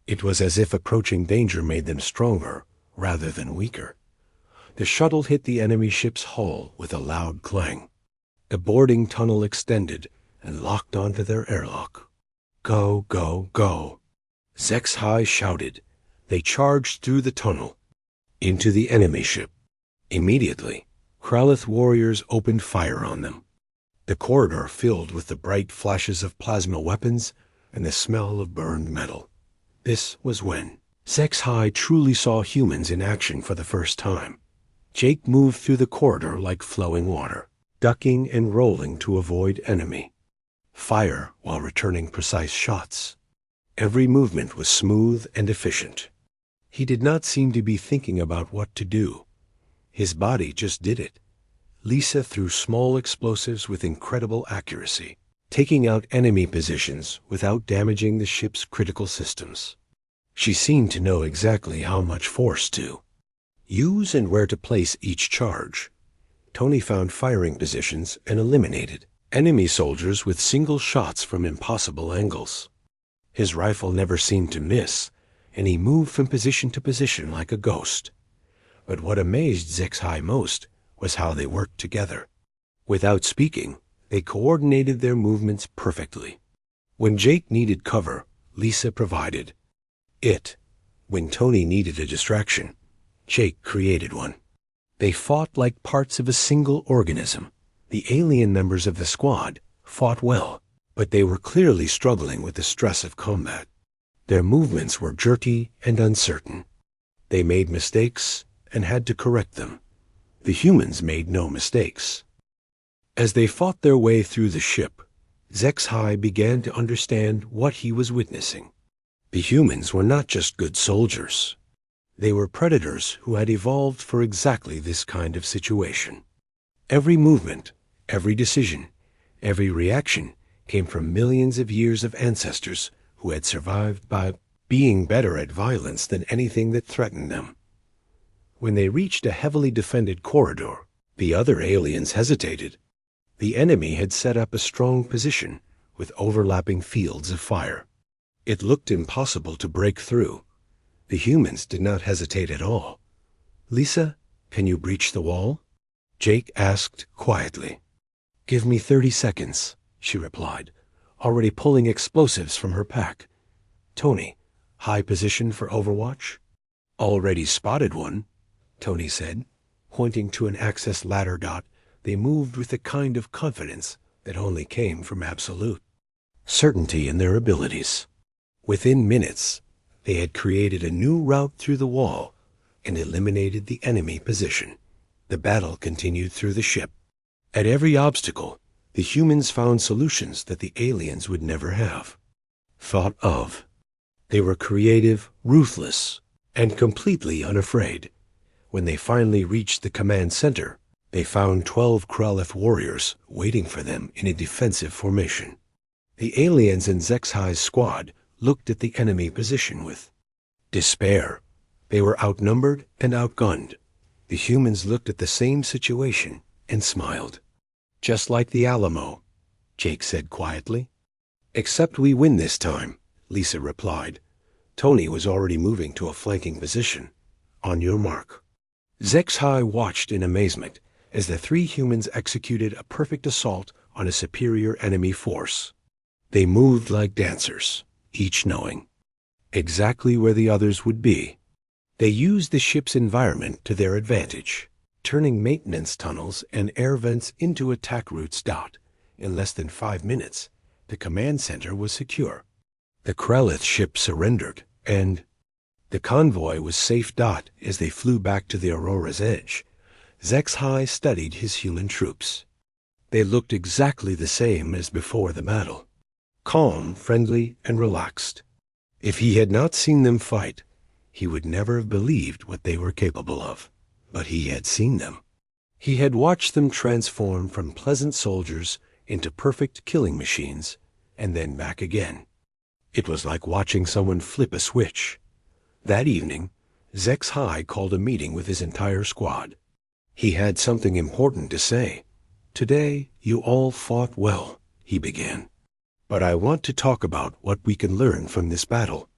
It was as if approaching danger made them stronger rather than weaker. The shuttle hit the enemy ship's hull with a loud clang. The boarding tunnel extended and locked onto their airlock. "Go, go, go!" Zexhai shouted. They charged through the tunnel, into the enemy ship. Immediately, Kralith warriors opened fire on them. The corridor filled with the bright flashes of plasma weapons and the smell of burned metal. This was when Zexhai truly saw humans in action for the first time. Jake moved through the corridor like flowing water, ducking and rolling to avoid enemy. Fire while returning precise shots. Every movement was smooth and efficient. He did not seem to be thinking about what to do. His body just did it. Lisa threw small explosives with incredible accuracy, taking out enemy positions without damaging the ship's critical systems. She seemed to know exactly how much force to use and where to place each charge. Tony found firing positions and eliminated enemy soldiers with single shots from impossible angles. His rifle never seemed to miss, and he moved from position to position like a ghost. But what amazed Zexhai most was how they worked together. Without speaking, they coordinated their movements perfectly. When Jake needed cover, Lisa provided it. When Tony needed a distraction, Jake created one. They fought like parts of a single organism. The alien members of the squad fought well, but they were clearly struggling with the stress of combat. Their movements were jerky and uncertain. They made mistakes and had to correct them. The humans made no mistakes. As they fought their way through the ship, Zexhai began to understand what he was witnessing. The humans were not just good soldiers. They were predators who had evolved for exactly this kind of situation. Every movement, every decision, every reaction came from millions of years of ancestors who had survived by being better at violence than anything that threatened them. When they reached a heavily defended corridor, the other aliens hesitated. The enemy had set up a strong position with overlapping fields of fire. It looked impossible to break through. The humans did not hesitate at all. "Lisa, can you breach the wall?" Jake asked quietly. "Give me 30 seconds, she replied, already pulling explosives from her pack. "Tony, high position for overwatch?" "Already spotted one," Tony said, pointing to an access ladder. They moved with a kind of confidence that only came from absolute certainty in their abilities. Within minutes, they had created a new route through the wall and eliminated the enemy position. The battle continued through the ship. At every obstacle, the humans found solutions that the aliens would never have thought of. They were creative, ruthless, and completely unafraid. When they finally reached the command center, they found 12 Kralef warriors waiting for them in a defensive formation. The aliens in Zexhi's squad looked at the enemy position with despair. They were outnumbered and outgunned. The humans looked at the same situation and smiled. "Just like the Alamo," Jake said quietly. "Except we win this time," Lisa replied. Tony was already moving to a flanking position. "On your mark." Zexhi watched in amazement as the three humans executed a perfect assault on a superior enemy force. They moved like dancers, each knowing exactly where the others would be. They used the ship's environment to their advantage, turning maintenance tunnels and air vents into attack routes. In less than 5 minutes, the command center was secure. The Kraleth ship surrendered, and the convoy was safe. As they flew back to the Aurora's edge, Zexhi studied his human troops. They looked exactly the same as before the battle, calm, friendly, and relaxed. If he had not seen them fight, he would never have believed what they were capable of. But he had seen them. He had watched them transform from pleasant soldiers into perfect killing machines, and then back again. It was like watching someone flip a switch. That evening, Zexhi called a meeting with his entire squad. He had something important to say. "Today, you all fought well," he began. "But I want to talk about what we can learn from this battle."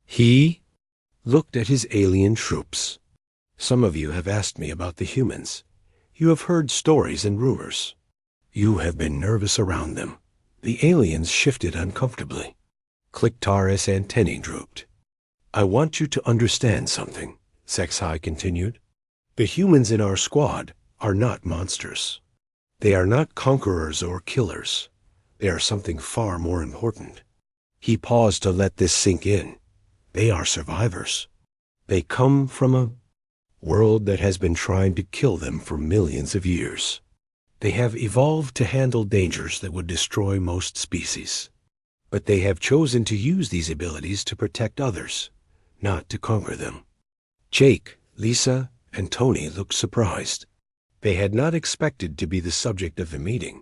He looked at his alien troops. "Some of you have asked me about the humans. You have heard stories and rumors. You have been nervous around them." The aliens shifted uncomfortably. Kliktar's antennae drooped. "I want you to understand something," Zexhi continued. "The humans in our squad are not monsters. They are not conquerors or killers. They are something far more important." He paused to let this sink in. They are survivors. They come from a world that has been trying to kill them for millions of years. They have evolved to handle dangers that would destroy most species. But they have chosen to use these abilities to protect others, not to conquer them. Jake, Lisa, and Tony looked surprised. They had not expected to be the subject of the meeting.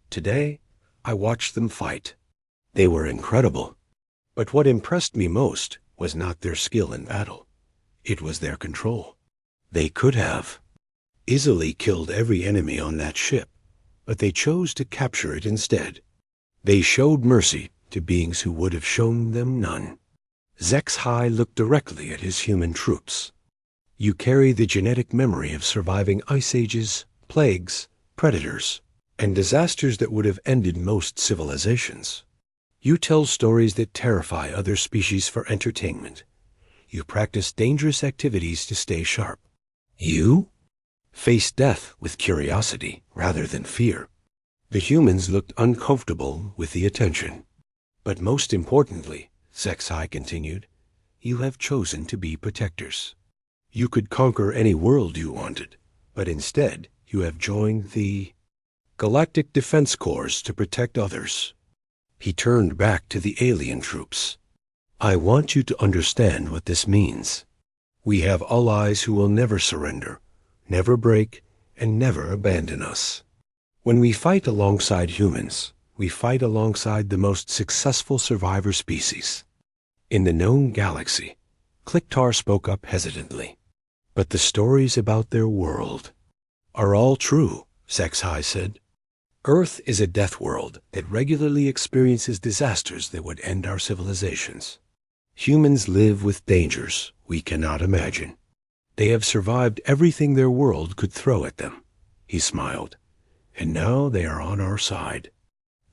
Today, I watched them fight. They were incredible. But what impressed me most was not their skill in battle. It was their control. They could have easily killed every enemy on that ship, but they chose to capture it instead. They showed mercy to beings who would have shown them none. Zexhi looked directly at his human troops. "You carry the genetic memory of surviving ice ages, plagues, predators, and disasters that would have ended most civilizations. You tell stories that terrify other species for entertainment. You practice dangerous activities to stay sharp. You face death with curiosity rather than fear." The humans looked uncomfortable with the attention. "But most importantly," Zexhi continued, "you have chosen to be protectors. You could conquer any world you wanted, but instead you have joined the Galactic Defense Corps to protect others." He turned back to the alien troops. "I want you to understand what this means. We have allies who will never surrender, never break, and never abandon us. When we fight alongside humans, we fight alongside the most successful survivor species in the known galaxy." Kliktar spoke up hesitantly. "But the stories about their world are all true," Zexhi said. "Earth is a death world that regularly experiences disasters that would end our civilizations. Humans live with dangers we cannot imagine. They have survived everything their world could throw at them." He smiled. "And now they are on our side."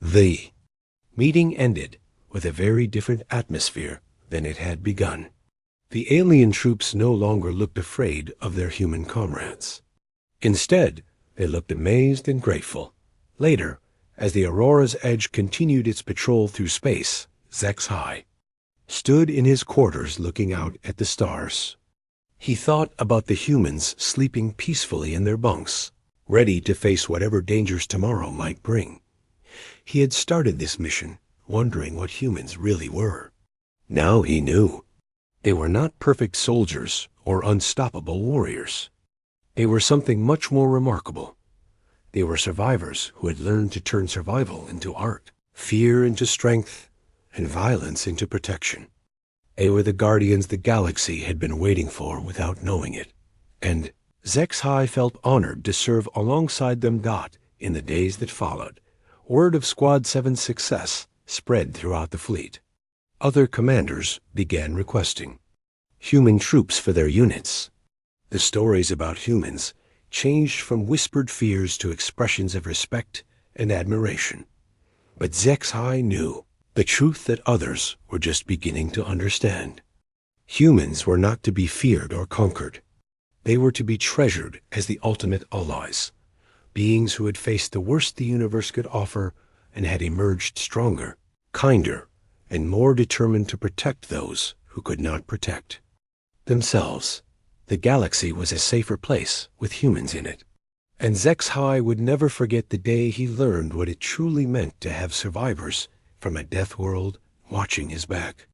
The meeting ended with a very different atmosphere than it had begun. The alien troops no longer looked afraid of their human comrades. Instead, They looked amazed and grateful. Later, as the Aurora's Edge continued its patrol through space, Zexhai stood in his quarters looking out at the stars. He thought about the humans sleeping peacefully in their bunks, ready to face whatever dangers tomorrow might bring. He had started this mission wondering what humans really were. Now he knew. They were not perfect soldiers or unstoppable warriors. They were something much more remarkable. They were survivors who had learned to turn survival into art, fear into strength, and violence into protection. They were the guardians the galaxy had been waiting for without knowing it, and Zexhai felt honored to serve alongside them. In the days that followed, word of Squad 7's success spread throughout the fleet. Other commanders began requesting human troops for their units. The stories about humans changed from whispered fears to expressions of respect and admiration. But Zexhai knew the truth that others were just beginning to understand. Humans were not to be feared or conquered. They were to be treasured as the ultimate allies, beings who had faced the worst the universe could offer and had emerged stronger, kinder, and more determined to protect those who could not protect themselves. The galaxy was a safer place with humans in it, and Zexhai would never forget the day he learned what it truly meant to have survivors from a death world watching his back.